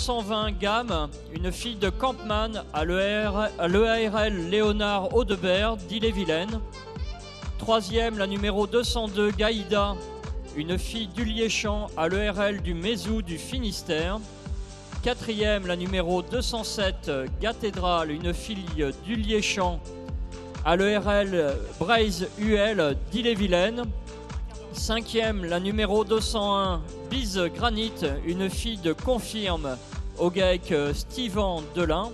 120 gamme, une fille de Campman à l'EARL Léonard Audebert d'Ille-et-Vilaine. Troisième, la numéro 202 Gaïda, une fille d'Uliéchamp à l'ERL du Mézou du Finistère. Quatrième, la numéro 207 Cathédrale, une fille d'Uliéchamp à l'ERL Braise UL d'Ille-et-Vilaine. Cinquième, la numéro 201 Bise Granit, une fille de Confirme au GAEC Steven Delin.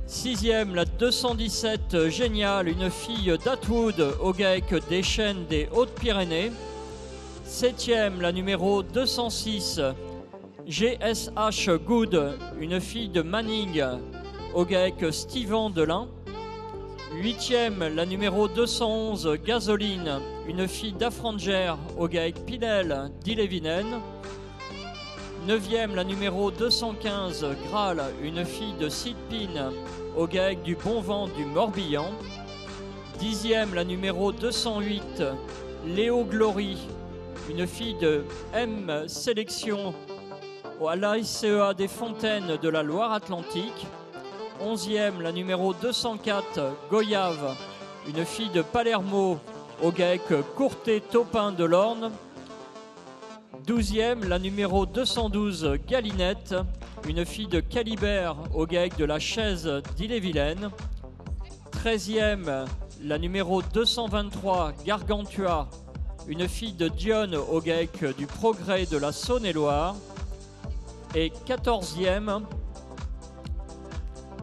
Sixième, la 217 Génial, une fille d'Atwood au GAEC des Chênes des Hautes-Pyrénées. Septième, la numéro 206 GSH Good, une fille de Manning au GAEC Steven Delin. Huitième, la numéro 211 Gasoline, une fille d'Affranger au GAEC Pinel d'Ille-et-Vilaine. Neuvième, la numéro 215 Graal, une fille de Sidpin au GAEC du Bon Vent du Morbihan. Dixième, la numéro 208 Léo Glory, une fille de M Sélection à l'ICEA des Fontaines de la Loire-Atlantique. Onzième, la numéro 204 Goyave, une fille de Palermo au GAEC Courtet-Taupin de l'Orne. Douzième, la numéro 212 Galinette, une fille de Calibert au GAEC de la Chaise d'Ille-et-Vilaine. Treizième, la numéro 223 Gargantua, une fille de Dionne au GAEC du Progrès de la Saône-et-Loire. Et quatorzième,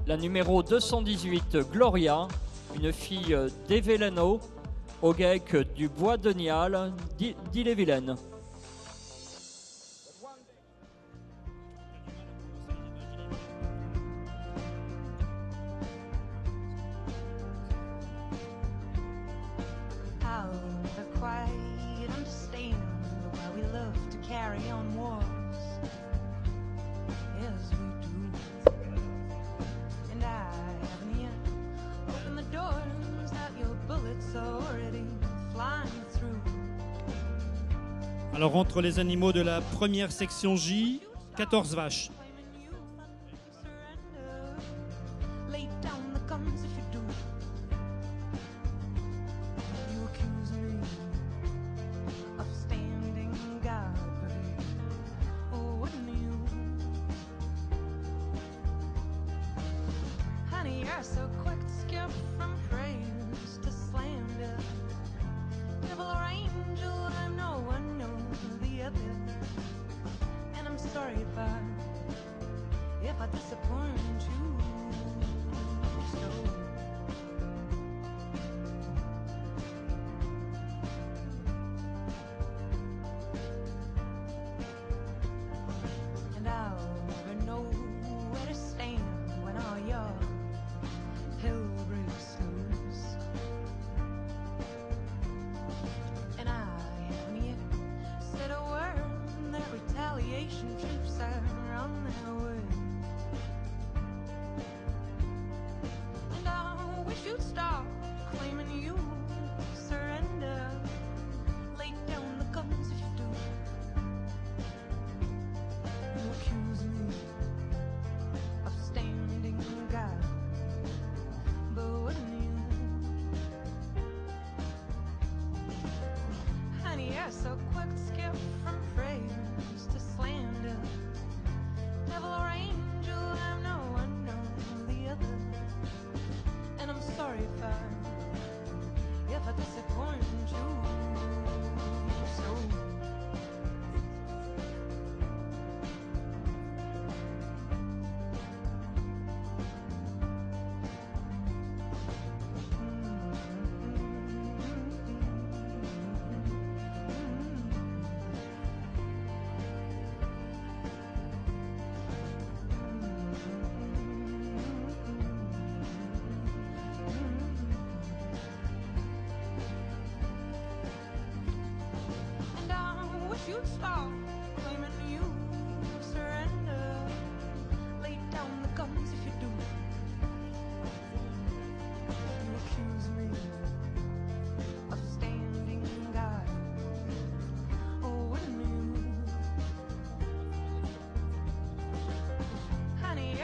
la numéro 218 Gloria, une fille d'Eveleno au GAEC du Bois de Nial d'Ille-et-Vilaine. Alors entre les animaux de la première section J, 14 vaches.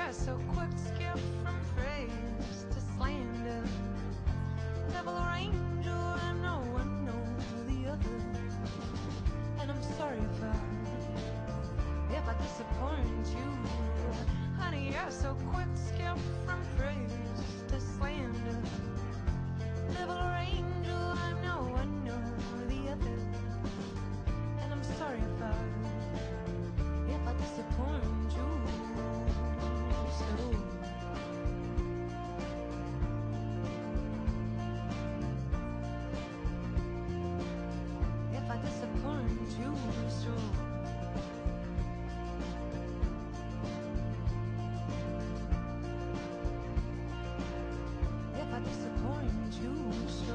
you're so quick to skip from praise to slander. Devil or angel, I'm no one or the other. And I'm sorry if I disappoint you. Honey, you're so quick to skip from praise to slander. Devil or angel, I'm no one or the other. And I'm sorry if I disappoint you. So if I disappoint you, so if I disappoint you, so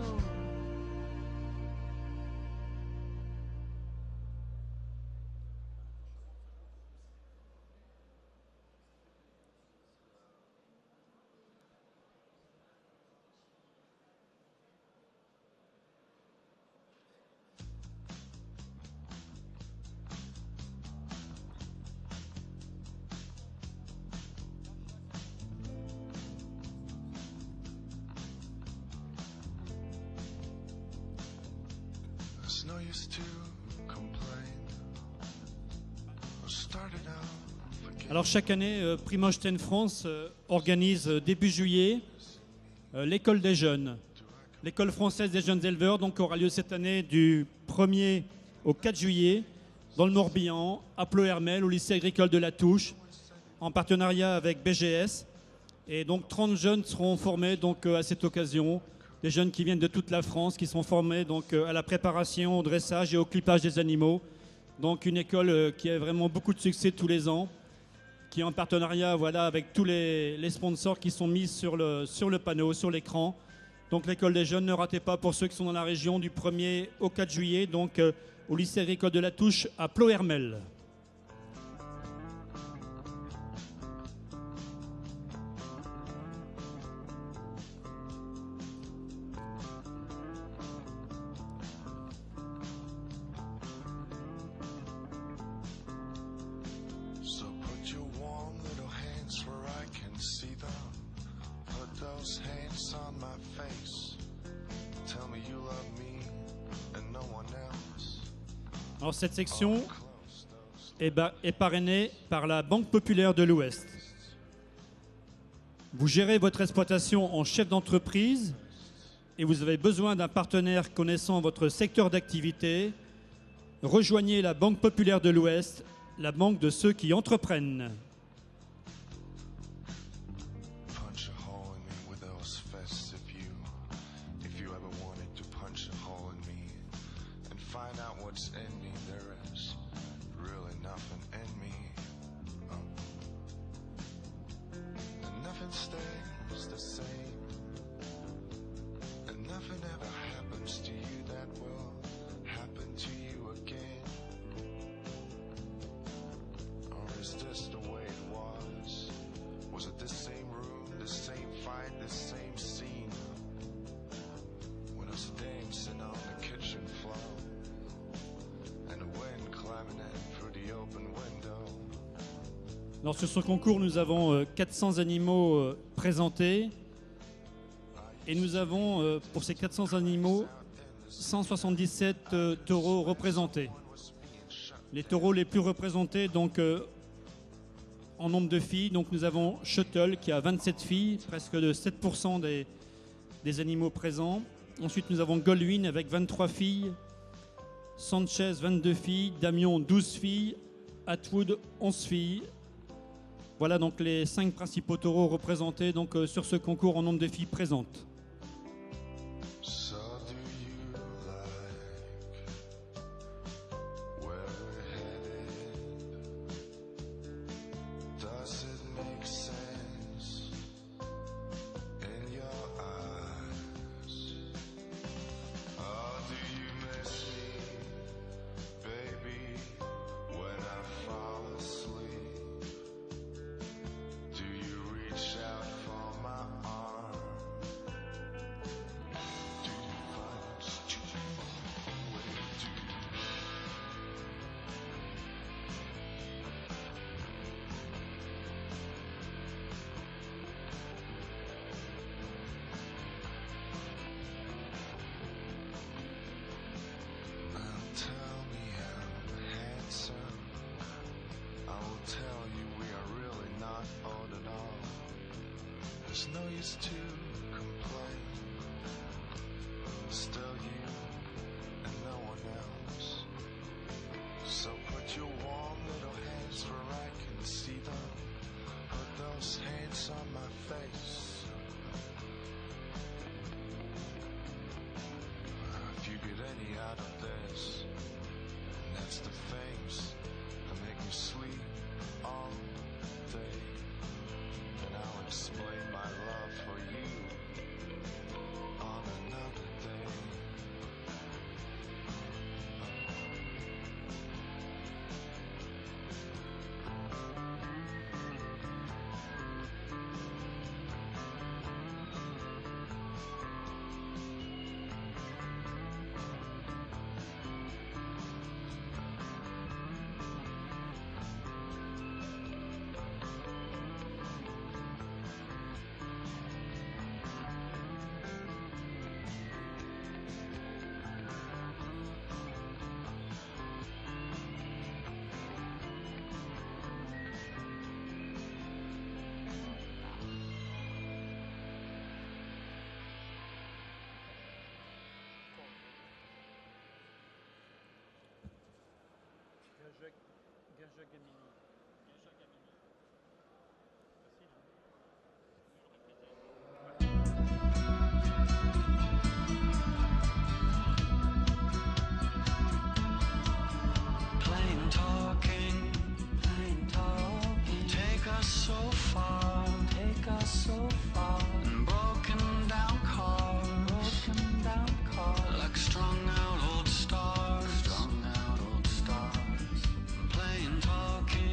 There's no use to complain. I started out forgetting. Alors chaque année, Primosten France organise début juillet l'école des jeunes. L'école française des jeunes éleveurs donc, aura lieu cette année du 1er au 4 juillet dans le Morbihan, à Ploërmel, au lycée agricole de La Touche, en partenariat avec BGS. Et donc 30 jeunes seront formés donc, à cette occasion. Des jeunes qui viennent de toute la France, qui sont formés donc, à la préparation, au dressage et au clippage des animaux. Donc une école qui a vraiment beaucoup de succès tous les ans, qui est en partenariat voilà, avec tous les sponsors qui sont mis sur le panneau, sur l'écran. Donc l'école des jeunes, ne ratez pas pour ceux qui sont dans la région du 1er au 4 juillet, donc au lycée agricole de La Touche à Ploërmel. So put your warm little hands where I can see them. Put those hands on my face. Tell me you love me and no one else. Alors cette section Close those est parrainée par la Banque Populaire de l'Ouest. Vous gérez votre exploitation en chef d'entreprise et vous avez besoin d'un partenaire connaissant votre secteur d'activité. Rejoignez la Banque Populaire de l'Ouest, la banque de ceux qui entreprennent. punch a hole in me with those fists if you ever wanted to punch a hole in me and find out what's in me. There is really nothing in me. And nothing stays the same. And nothing ever happens to you that will happen to you again. Or is this the way it was? Was it the same room, the same fight, the same scene? When I was dancing on the kitchen floor and the wind climbing in through the open window. Alors sur ce concours, nous avons 400 animaux présentés et nous avons pour ces 400 animaux 177 taureaux représentés. Les taureaux les plus représentés donc en nombre de filles, donc nous avons Shuttle qui a 27 filles, presque de 7% des animaux présents. Ensuite nous avons Goldwyn avec 23 filles, Sanchez 22 filles, Damion 12 filles, Atwood 11 filles. Voilà donc les 5 principaux taureaux représentés donc, sur ce concours en nombre de filles présentes. So do you like where we're headed? Does it make sense in your eyes? Oh, do you miss me, baby, when I fall asleep? Do you reach out for my arm There's no use to complain. Still you and no one else. So put your warm little hands where I can see them. Put those hands on my face. If you get any out of this, and that's the things that make me sleep all day, then I'll explain my love for you on another day. Plain talking, take us so far, and broken down cars, like strung out old stars, plain talking.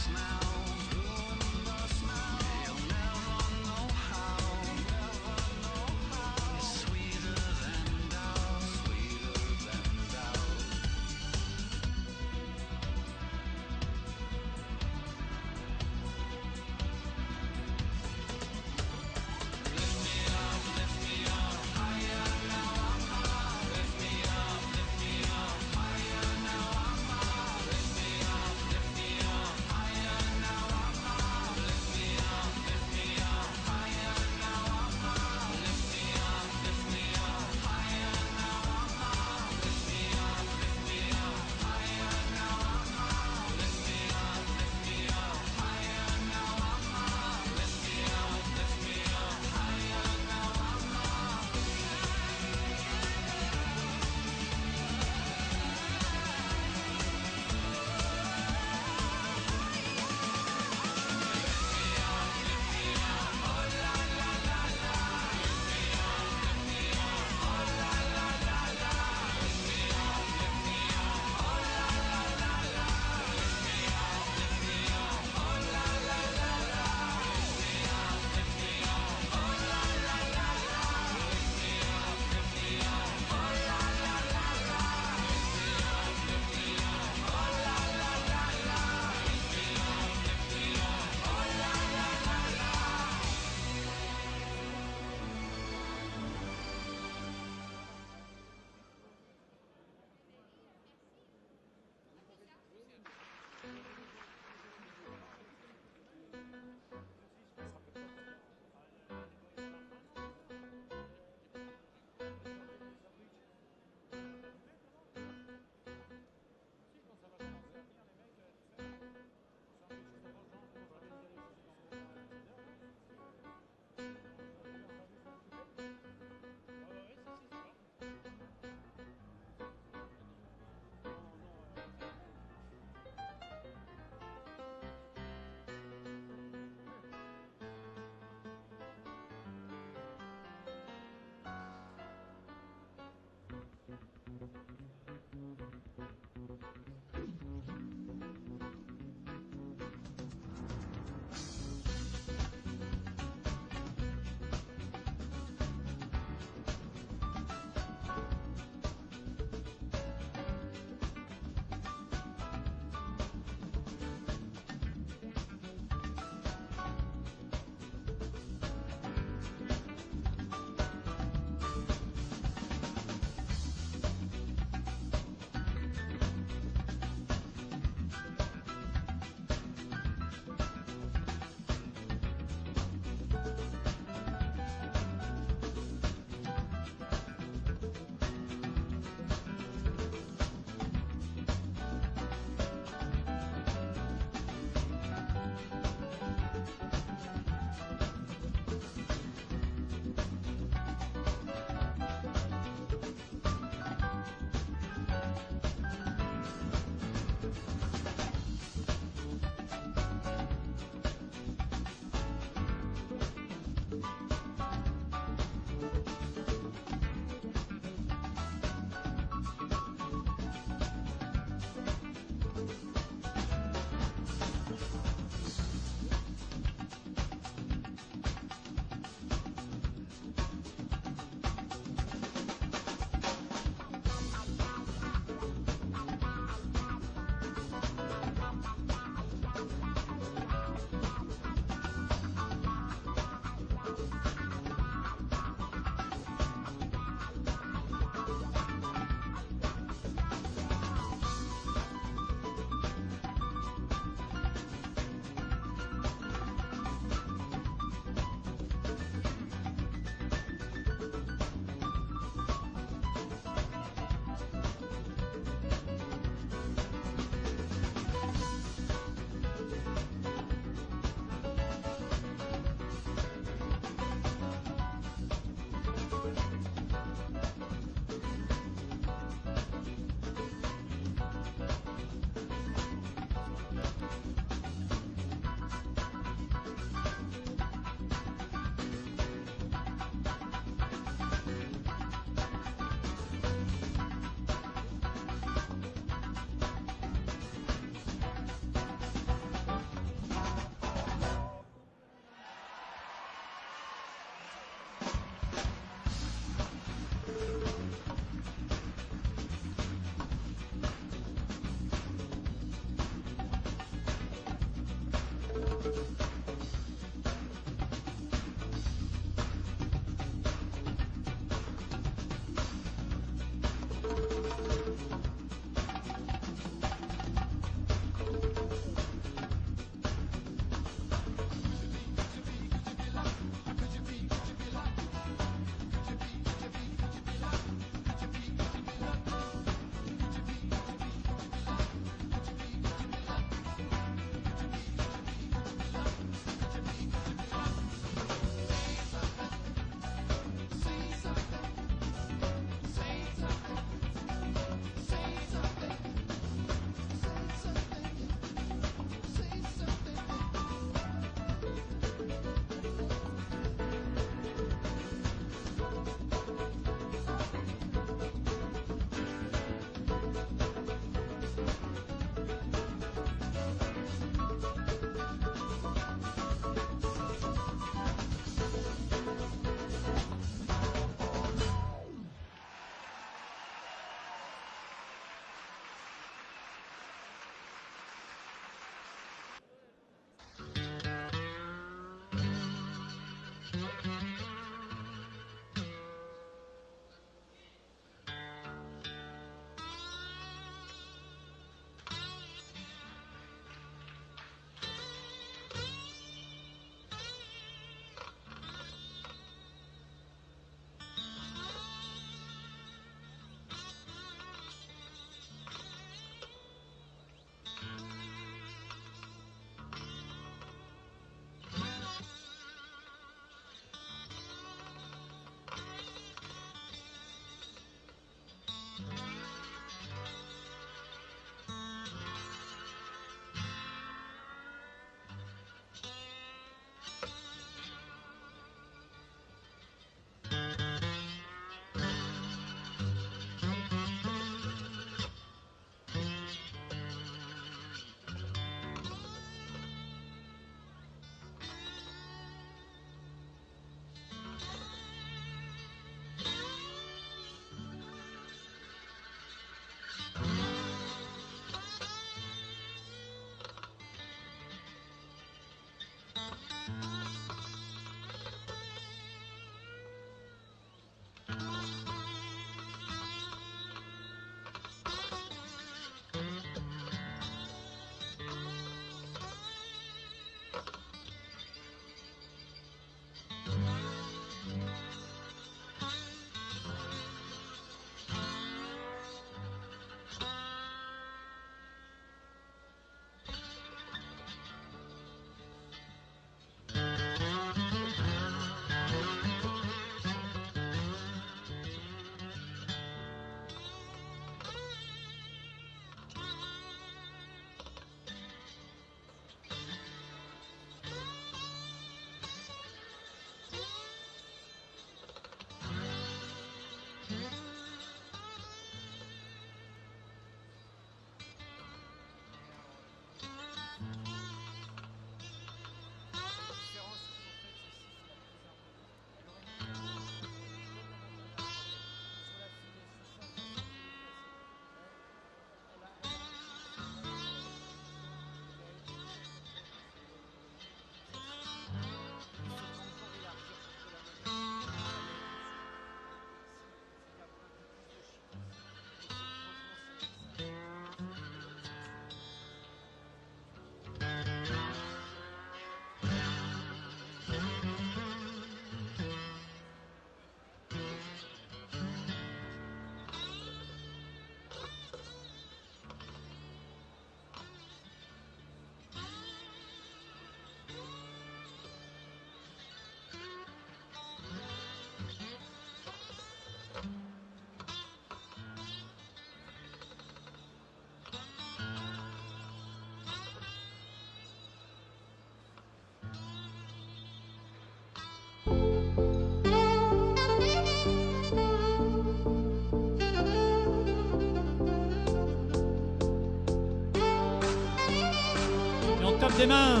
tape des mains.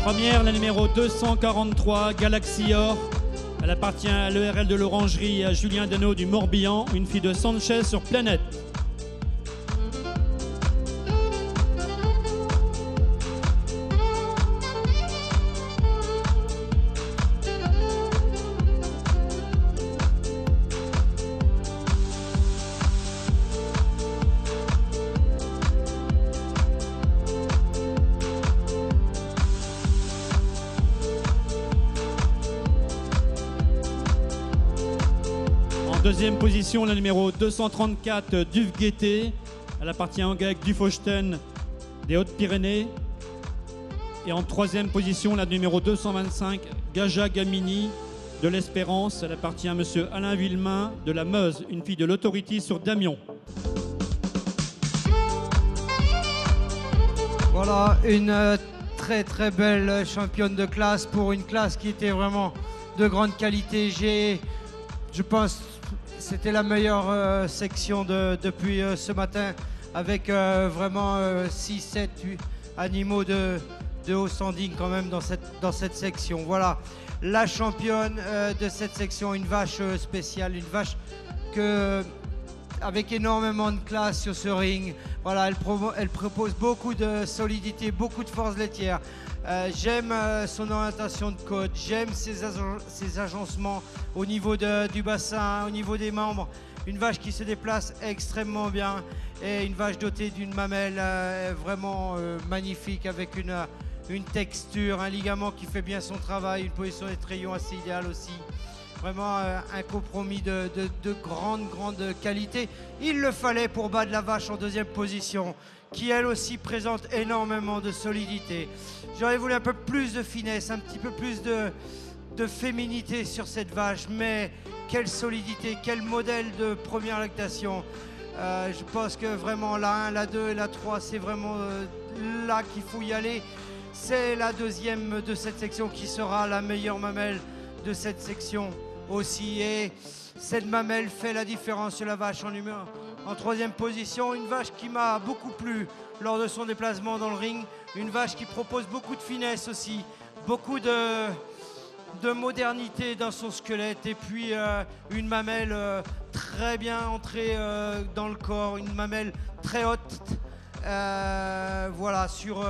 Première, la numéro 243, Galaxy Or. Elle appartient à l'ERL de l'Orangerie et à Julien Denot du Morbihan, une fille de Sanchez sur Planète. Deuxième position, la numéro 234, Duve Gaieté. Elle appartient au GAEC du Fauchten des Hautes-Pyrénées. Et en troisième position, la numéro 225, Gaja Gamini de l'Espérance. Elle appartient à monsieur Alain Villemain de la Meuse, une fille de l'Autorité sur Damion. Voilà, une très très belle championne de classe pour une classe qui était vraiment de grande qualité. Je pense c'était la meilleure section depuis ce matin avec vraiment 6, 7, 8 animaux de haut standing quand même dans cette section. Voilà, la championne de cette section, une vache spéciale, une vache avec énormément de classe sur ce ring. Voilà, elle propose beaucoup de solidité, beaucoup de force laitière. J'aime son orientation de côte, j'aime ses agencements au niveau du bassin, au niveau des membres. Une vache qui se déplace extrêmement bien et une vache dotée d'une mamelle vraiment magnifique avec une texture, un ligament qui fait bien son travail, une position des trayons assez idéale aussi. Vraiment un compromis de grande qualité. Il le fallait pour battre la vache en deuxième position, qui elle aussi présente énormément de solidité. J'aurais voulu un peu plus de finesse, un petit peu plus de féminité sur cette vache, mais quelle solidité, quel modèle de première lactation. Je pense que vraiment la 1, la 2 et la 3, c'est vraiment là qu'il faut y aller. C'est la deuxième de cette section qui sera la meilleure mamelle de cette section aussi. Et cette mamelle fait la différence sur la vache en troisième position. Une vache qui m'a beaucoup plu lors de son déplacement dans le ring. Une vache qui propose beaucoup de finesse aussi, beaucoup de modernité dans son squelette. Et puis une mamelle très bien entrée dans le corps, une mamelle très haute. Voilà, sur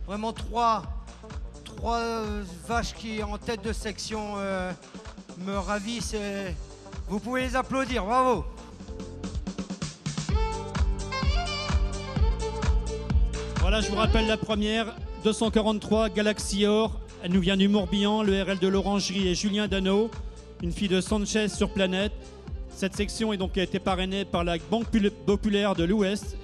vraiment trois vaches qui en tête de section me ravissent. Vous pouvez les applaudir, bravo. Voilà, je vous rappelle la première, 243 Galaxy Or. Elle nous vient du Morbihan, le RL de l'Orangerie et Julien Dano, une fille de Sanchez sur Planète. Cette section a été parrainée par la Banque Populaire de l'Ouest.